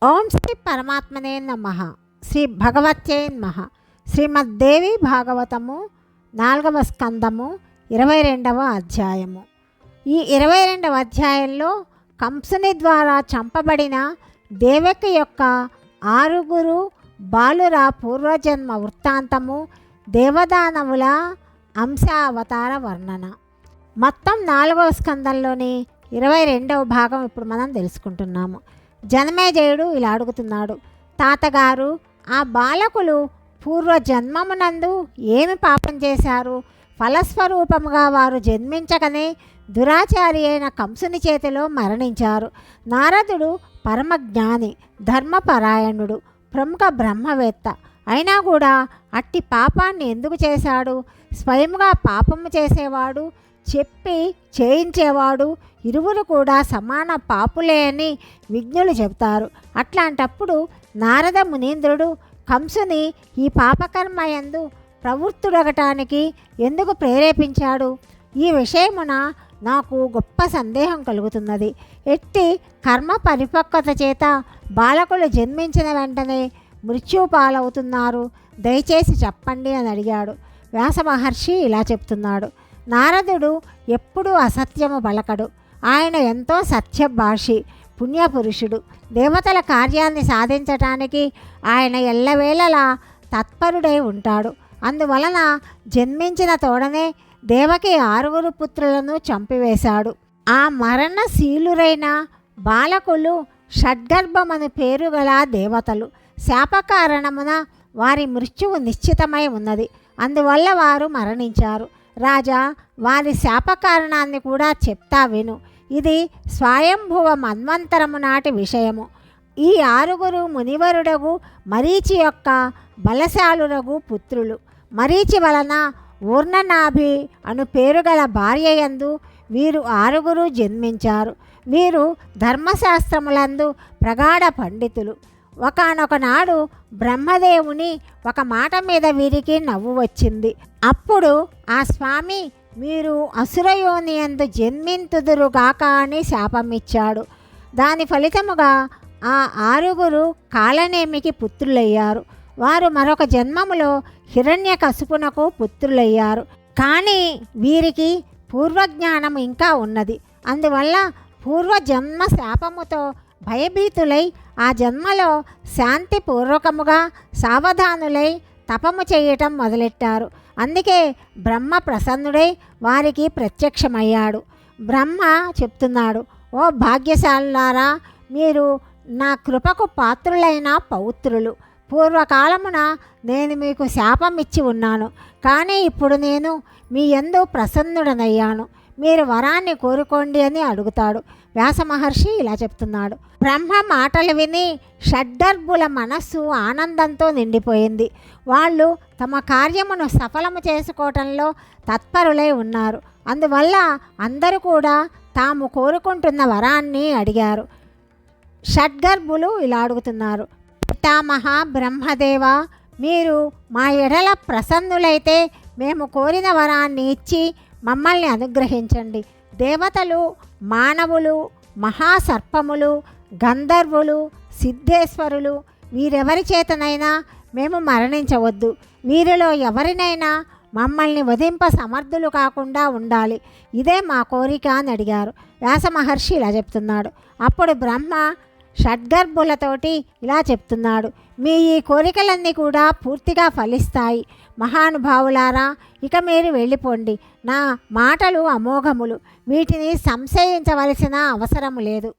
ఓం శ్రీ పరమాత్మనే నమః. శ్రీ భగవత్యై నమః. శ్రీమద్దేవి భాగవతము 4వ స్కందము 22వ అధ్యాయము. ఈ 22వ అధ్యాయంలో కంసుని ద్వారా చంపబడిన దేవకి యొక్క 6 బాలుర పూర్వజన్మ వృత్తాంతము, దేవదానవుల అంశావతార వర్ణన. మొత్తం 4వ స్కందంలోని 22వ భాగం ఇప్పుడు మనం తెలుసుకుంటున్నాము. జనమేజయుడు ఇలా అడుగుతున్నాడు, తాతగారు, ఆ బాలకులు పూర్వజన్మమునందు ఏమి పాపం చేశారు? ఫలస్వరూపముగా వారు జన్మించకనే దురాచారి అయిన కంసుని చేతిలో మరణించారు. నారదుడు పరమజ్ఞాని, ధర్మపరాయణుడు, ప్రముఖ బ్రహ్మవేత్త అయినా కూడా అట్టి పాపాన్ని ఎందుకు చేశాడు? స్వయంగా పాపము చేసేవాడు, చెప్పి చేయించేవాడు ఇరువురు కూడా సమాన పాపులే అని విజ్ఞులు చెబుతారు. అట్లాంటప్పుడు నారద మునీంద్రుడు కంసుని ఈ పాపకర్మయందు ప్రవృత్తుడగటానికి ఎందుకు ప్రేరేపించాడు? ఈ విషయమున నాకు గొప్ప సందేహం కలుగుతున్నది. ఎట్టి కర్మ పరిపక్వత చేత బాలకులు జన్మించిన వెంటనే మృత్యుపాలవుతున్నారు? దయచేసి చెప్పండి అని అడిగాడు. వ్యాస మహర్షి ఇలా చెప్తున్నాడు, నారదుడు ఎప్పుడూ అసత్యము పలకడు. ఆయన ఎంతో సత్యభాషి, పుణ్యపురుషుడు. దేవతల కార్యాన్ని సాధించటానికి ఆయన ఎల్లవేళలా తత్పరుడై ఉంటాడు. అందువలన జన్మించిన తోడనే దేవకి 6 పుత్రులను చంపివేశాడు. ఆ మరణశీలురైన బాలకులు షడ్గర్భమను పేరు గల దేవతలు. శాపకారణమున వారి మృత్యువు నిశ్చితమై ఉన్నది. అందువల్ల వారు మరణించారు. రాజా, వారి శాపకారణాన్ని కూడా చెప్తా విను. ఇది స్వయంభువ మన్వంతరము నాటి విషయము. ఈ 6 మునివరుడగు మరీచి యొక్క బలశాలురగు పుత్రులు. మరీచి వలన ఊర్ణనాభి అను పేరుగల భార్యయందు వీరు 6 జన్మించారు. వీరు ధర్మశాస్త్రములందు ప్రగాఢ పండితులు. ఒకానొక నాడు బ్రహ్మదేవుని ఒక మాట మీద వీరికి నవ్వు వచ్చింది. అప్పుడు ఆ స్వామి, మీరు అసురయోనియందు జన్మింతుదురుగాక అని శాపమిచ్చాడు. దాని ఫలితముగా ఆ 6 కాలనేమికి పుత్రులయ్యారు. వారు మరొక జన్మములో హిరణ్యకశిపునకు పుత్రులయ్యారు. కానీ వీరికి పూర్వజ్ఞానం ఇంకా ఉన్నది. అందువల్ల పూర్వజన్మ శాపముతో భయభీతులై ఆ జన్మలో శాంతిపూర్వకముగా సావధానులై తపము చేయటం మొదలెట్టారు. అందుకే బ్రహ్మ ప్రసన్నుడై వారికి ప్రత్యక్షమయ్యాడు. బ్రహ్మ చెప్తున్నాడు, ఓ భాగ్యశాలులారా, మీరు నా కృపకు పాత్రులైన పౌత్రులు. పూర్వకాలమున నేను మీకు శాపమిచ్చి ఉన్నాను, కానీ ఇప్పుడు నేను మీ యందు ప్రసన్నుడనయ్యాను. మీరు వరాన్ని కోరుకోండి అని అడుగుతాడు. వ్యాస మహర్షి ఇలా చెప్తున్నాడు, బ్రహ్మ మాటలు విని షడ్గర్భుల మనస్సు ఆనందంతో నిండిపోయింది. వాళ్ళు తమ కార్యమును సఫలము చేసుకోవటంలో తత్పరులై ఉన్నారు. అందువల్ల అందరూ కూడా తాము కోరుకుంటున్న వరాన్ని అడిగారు. షడ్గర్భులు ఇలా అడుగుతున్నారు, పితామహ బ్రహ్మదేవ, మీరు మా ఎడల ప్రసన్నులైతే మేము కోరిన వరాన్ని ఇచ్చి మమ్మల్ని అనుగ్రహించండి. దేవతలు, మానవులు, మహాసర్పములు, గంధర్వులు, సిద్ధేశ్వరులు వీరెవరి చేతనైనా మేము మరణించవద్దు. వీరిలో ఎవరినైనా మమ్మల్ని వధింప సమర్థులు కాకుండా ఉండాలి. ఇదే మా కోరిక అని అడిగారు. వ్యాస మహర్షి ఇలా చెప్తున్నాడు. అప్పుడు బ్రహ్మ షడ్గర్భులతోటి ఇలా చెప్తున్నాడు, మీ ఈ కోరికలన్నీ కూడా పూర్తిగా ఫలిస్తాయి. మహానుభావులారా, ఇక మీరు వెళ్ళిపోండి. నా మాటలు అమోఘములు, వీటిని సంశయించవలసిన అవసరము లేదు.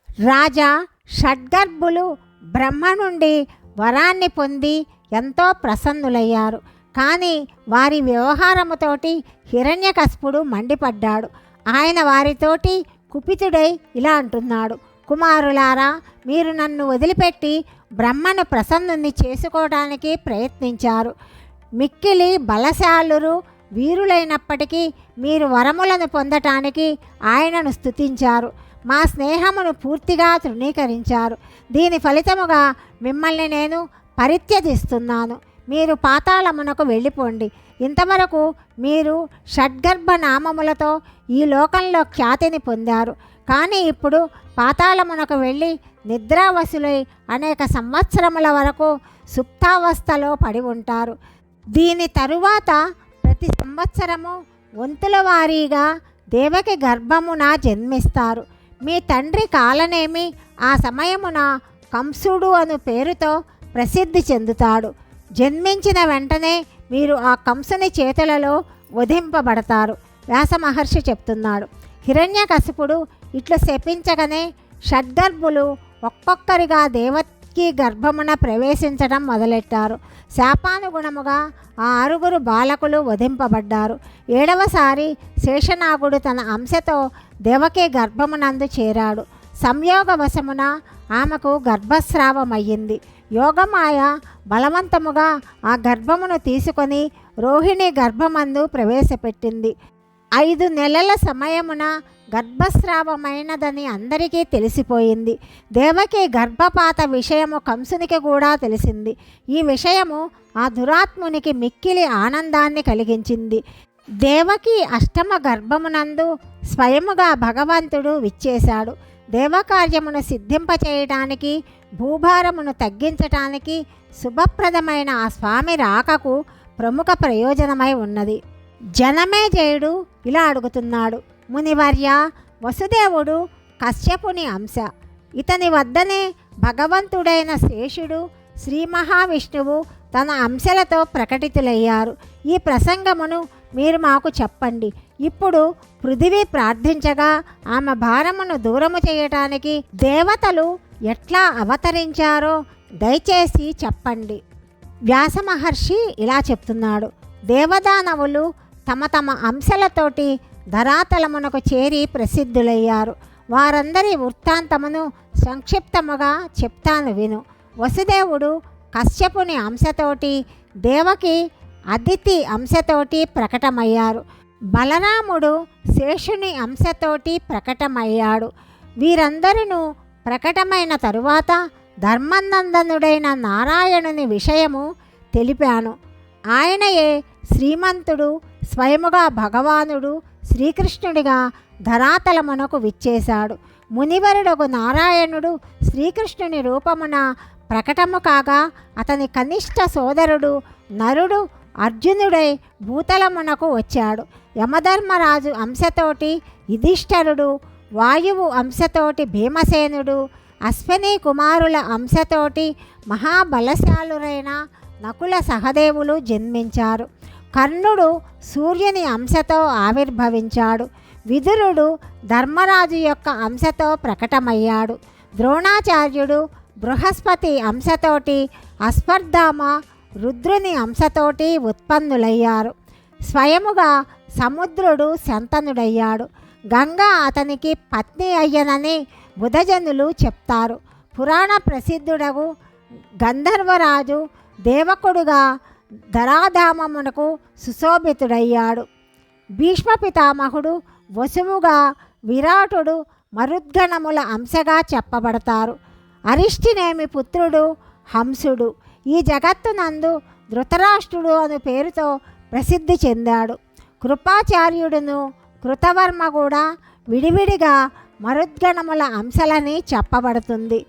రాజా, షడ్గర్భులు బ్రహ్మ నుండి వరాన్ని పొంది ఎంతో ప్రసన్నులయ్యారు. కానీ వారి వ్యవహారముతోటి హిరణ్యకశిపుడు మండిపడ్డాడు. ఆయన వారితోటి కుపితుడై ఇలా అంటున్నాడు, కుమారులారా, మీరు నన్ను వదిలిపెట్టి బ్రహ్మను ప్రసన్నుని చేసుకోవడానికి ప్రయత్నించారు. మిక్కిలి బలశాలురు, వీరులైనప్పటికీ మీరు వరములను పొందటానికి ఆయనను స్తుతించారు. మా స్నేహమును పూర్తిగా తృణీకరించారు. దీని ఫలితముగా మిమ్మల్ని నేను పరిత్యజిస్తున్నాను. మీరు పాతాళమునకు వెళ్ళిపోండి. ఇంతవరకు మీరు షడ్గర్భ నామములతో ఈ లోకంలో ఖ్యాతిని పొందారు. కానీ ఇప్పుడు పాతాళమునకు వెళ్ళి నిద్రావసులై అనేక సంవత్సరముల వరకు సుప్తావస్థలో పడి ఉంటారు. దీని తరువాత ప్రతి సంవత్సరము వంతుల వారీగా దేవకి గర్భమున జన్మిస్తారు. మీ తండ్రి కాలనేమి ఆ సమయమున కంసుడు అను పేరుతో ప్రసిద్ధి చెందుతాడు. జన్మించిన వెంటనే మీరు ఆ కంసుని చేతులలో వధింపబడతారు. వ్యాస మహర్షి చెప్తున్నాడు. హిరణ్యకశిపుడు ఇట్లు శపించగానే షడ్గర్భులు ఒక్కొక్కరిగా దేవకి గర్భమున ప్రవేశించడం మొదలెట్టారు. శాపానుగుణముగా ఆ 6 బాలకులు వధింపబడ్డారు. 7వసారి శేషనాగుడు తన అంశతో దేవకి గర్భమునందు చేరాడు. సంయోగవశమున ఆమెకు గర్భస్రావమయ్యింది. యోగమాయ బలవంతముగా ఆ గర్భమును తీసుకొని రోహిణి గర్భమందు ప్రవేశపెట్టింది. 5 నెలల సమయమున గర్భస్రావమైనదని అందరికీ తెలిసిపోయింది. దేవకి గర్భపాత విషయము కంసునికి కూడా తెలిసింది. ఈ విషయము ఆ దురాత్మునికి మిక్కిలి ఆనందాన్ని కలిగించింది. దేవకి అష్టమ గర్భమునందు స్వయముగా భగవంతుడు విచ్చేశాడు. దేవకార్యమును సిద్ధింపచేయటానికి, భూభారమును తగ్గించటానికి శుభప్రదమైన ఆ స్వామి రాకకు ప్రముఖ ప్రయోజనమై ఉన్నది. జనమేజయుడు ఇలా అడుగుతున్నాడు. మునివర్య, వసుదేవుడు కశ్యపుని అంశ. ఇతని వద్దనే భగవంతుడైన శేషుడు, శ్రీ మహావిష్ణువు తన అంశలతో ప్రకటితులయ్యారు. ఈ ప్రసంగమును మీరు మాకు చెప్పండి. ఇప్పుడు పృథివీ ప్రార్థించగా ఆమె భారమును దూరము చేయటానికి దేవతలు ఎట్లా అవతరించారో దయచేసి చెప్పండి. వ్యాస మహర్షి ఇలా చెప్తున్నాడు. దేవదానవులు తమ తమ అంశలతోటి ధరాతలమునకు చేరి ప్రసిద్ధులయ్యారు. వారందరి వృత్తాంతమును సంక్షిప్తముగా చెప్తాను విను. వసుదేవుడు కశ్యపుని అంశతోటి, దేవకి అదితి అంశతోటి ప్రకటమయ్యారు. బలరాముడు శేషుని అంశతోటి ప్రకటమయ్యాడు. వీరందరూ ప్రకటమైన తరువాత ధర్మనందనుడైన నారాయణుని విషయము తెలిపాను. ఆయనయే శ్రీమంతుడు, స్వయముగా భగవానుడు శ్రీకృష్ణుడిగా ధరాతలమునకు విచ్చేశాడు. మునివరుడగు నారాయణుడు శ్రీకృష్ణుని రూపమున ప్రకటము కాగా అతని కనిష్ట సోదరుడు నరుడు అర్జునుడై భూతలమునకు వచ్చాడు. యమధర్మరాజు అంశతోటి యుధిష్ఠరుడు, వాయువు అంశతోటి భీమసేనుడు, అశ్విని కుమారుల అంశతోటి మహాబలశాలురైన నకుల సహదేవులు జన్మించారు. కర్ణుడు సూర్యుని అంశతో ఆవిర్భవించాడు. విదురుడు ధర్మరాజు యొక్క అంశతో ప్రకటమయ్యాడు. ద్రోణాచార్యుడు బృహస్పతి అంశతోటి, అస్పర్ధామ రుద్రుని అంశతోటి ఉత్పన్నులయ్యారు. స్వయముగా సముద్రుడు శంతనుడయ్యాడు. గంగా అతనికి పత్ని అయ్యనని బుధజనులు చెప్తారు. పురాణ ప్రసిద్ధుడగు గంధర్వరాజు దేవకుడుగా ధరాధామమునకు సుశోభితుడయ్యాడు. భీష్మ పితామహుడు వసువుగా, విరాటుడు మరుద్గణముల అంశగా చెప్పబడతారు. అరిష్టినేమి పుత్రుడు హంసుడు ఈ జగత్తునందు ధృతరాష్ట్రుడు అను పేరుతో ప్రసిద్ధి చెందాడు. కృపాచార్యుడును కృతవర్మ కూడా విడివిడిగా మరుద్గణముల అంశలని చెప్పబడుతుంది.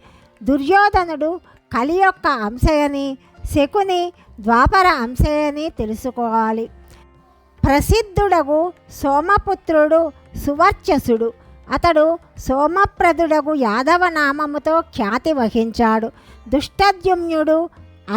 దుర్యోధనుడు కలి యొక్క అంశయని, శకుని ద్వాపర అంశయని తెలుసుకోవాలి. ప్రసిద్ధుడగు సోమపుత్రుడు సువర్చసుడు. అతడు సోమప్రదుడగు యాదవ నామముతో ఖ్యాతి వహించాడు. దుష్టద్యుమ్నుడు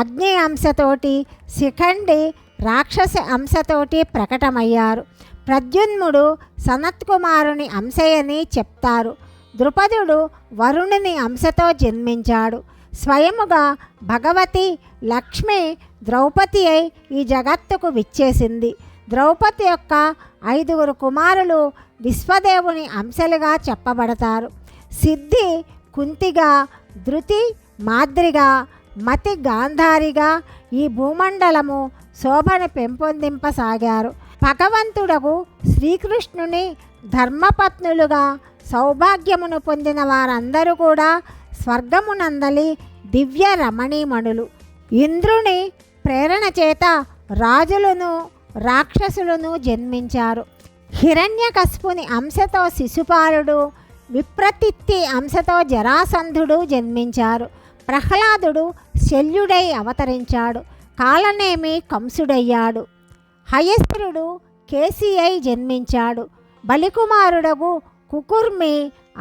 అగ్ని అంశతోటి, శిఖండి రాక్షస అంశతోటి ప్రకటమయ్యారు. ప్రద్యుమ్నుడు సనత్కుమారుని అంశయని చెప్తారు. ద్రుపదుడు వరుణుని అంశతో జన్మించాడు. స్వయముగా భగవతి లక్ష్మి ద్రౌపది అయి ఈ జగత్తుకు విచ్చేసింది. ద్రౌపది యొక్క 5 కుమారులు విశ్వదేవుని అంశలుగా చెప్పబడతారు. సిద్ధి కుంతిగా, ధృతి మాద్రిగా, మతి గాంధారిగా ఈ భూమండలము శోభను పెంపొందింపసాగారు. భగవంతుడగు శ్రీకృష్ణుని ధర్మపత్నులుగా సౌభాగ్యమును పొందిన వారందరూ కూడా స్వర్గమునందలి దివ్య రమణీమణులు. ఇంద్రుని ప్రేరణ చేత రాజులను రాక్షసులను జన్మించారు. హిరణ్యకశిపుని అంశతో శిశుపాలుడు, విప్రతిత్తి అంశతో జరాసంధుడు జన్మించారు. ప్రహ్లాదుడు శల్యుడై అవతరించాడు. కాలనేమి కంసుడయ్యాడు. హయస్రుడు కేసి అయి జన్మించాడు. బలికుమారుడగు కుకుర్మి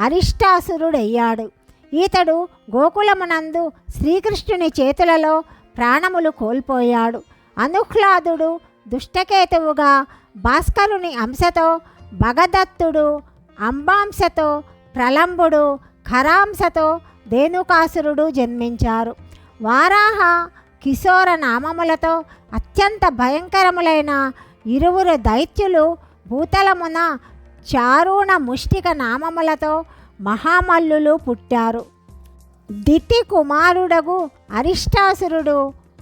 అరిష్టాసురుడయ్యాడు. ఈతడు గోకులమునందు శ్రీకృష్ణుని చేతులలో ప్రాణములు కోల్పోయాడు. అనుహ్లాదుడు దుష్టకేతువుగా, భాస్కరుని అంశతో భగదత్తుడు, అంబాంశతో ప్రలంబుడు, ఖరాంశతో ధేనుకాసురుడు జన్మించారు. వారాహ కిశోర నామములతో అత్యంత భయంకరములైన ఇరువురు దైత్యులు భూతలమున చారుణ ముష్టిక నామములతో మహామల్లులు పుట్టారు. దితి కుమారుడగు అరిష్టాసురుడు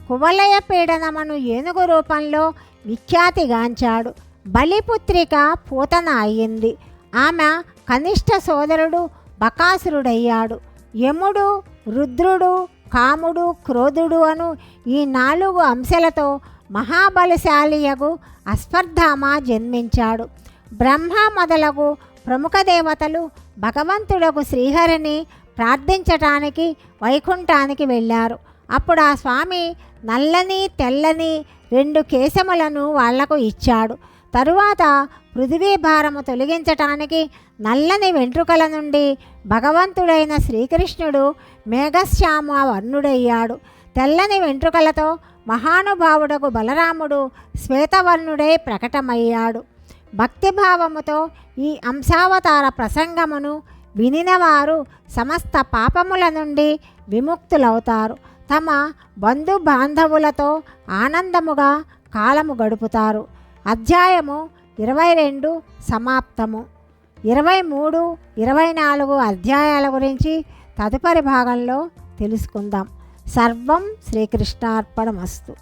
కువలయ పీడనమను ఏనుగు రూపంలో విఖ్యాతిగాంచాడు. బలిపుత్రిక పూతన అయ్యింది. ఆమె కనిష్ట సోదరుడు బకాసురుడయ్యాడు. యముడు, రుద్రుడు, కాముడు, క్రోధుడు అను ఈ 4 అంశాలతో మహాబలశాలియగు అశ్వత్థామ జన్మించాడు. బ్రహ్మ మొదలగు ప్రముఖ దేవతలు భగవంతుడకు శ్రీహరిని ప్రార్థించటానికి వైకుంఠానికి వెళ్ళారు. అప్పుడు ఆ స్వామి నల్లని తెల్లని 2 కేశములను వాళ్లకు ఇచ్చాడు. తరువాత పృథివీ భారము తొలగించటానికి నల్లని వెంట్రుకల నుండి భగవంతుడైన శ్రీకృష్ణుడు మేఘశ్యామ వర్ణుడయ్యాడు. తెల్లని వెంట్రుకలతో మహానుభావుడకు బలరాముడు శ్వేతవర్ణుడై ప్రకటమయ్యాడు. భక్తిభావముతో ఈ అంశావతార ప్రసంగమును వినినవారు సమస్త పాపముల నుండి విముక్తులవుతారు. తమ బంధుబాంధవులతో ఆనందముగా కాలము గడుపుతారు. అధ్యాయము 22 సమాప్తము. 23, 24 అధ్యాయాల గురించి తదుపరి భాగంలో తెలుసుకుందాం. సర్వం శ్రీకృష్ణార్పణమస్తు.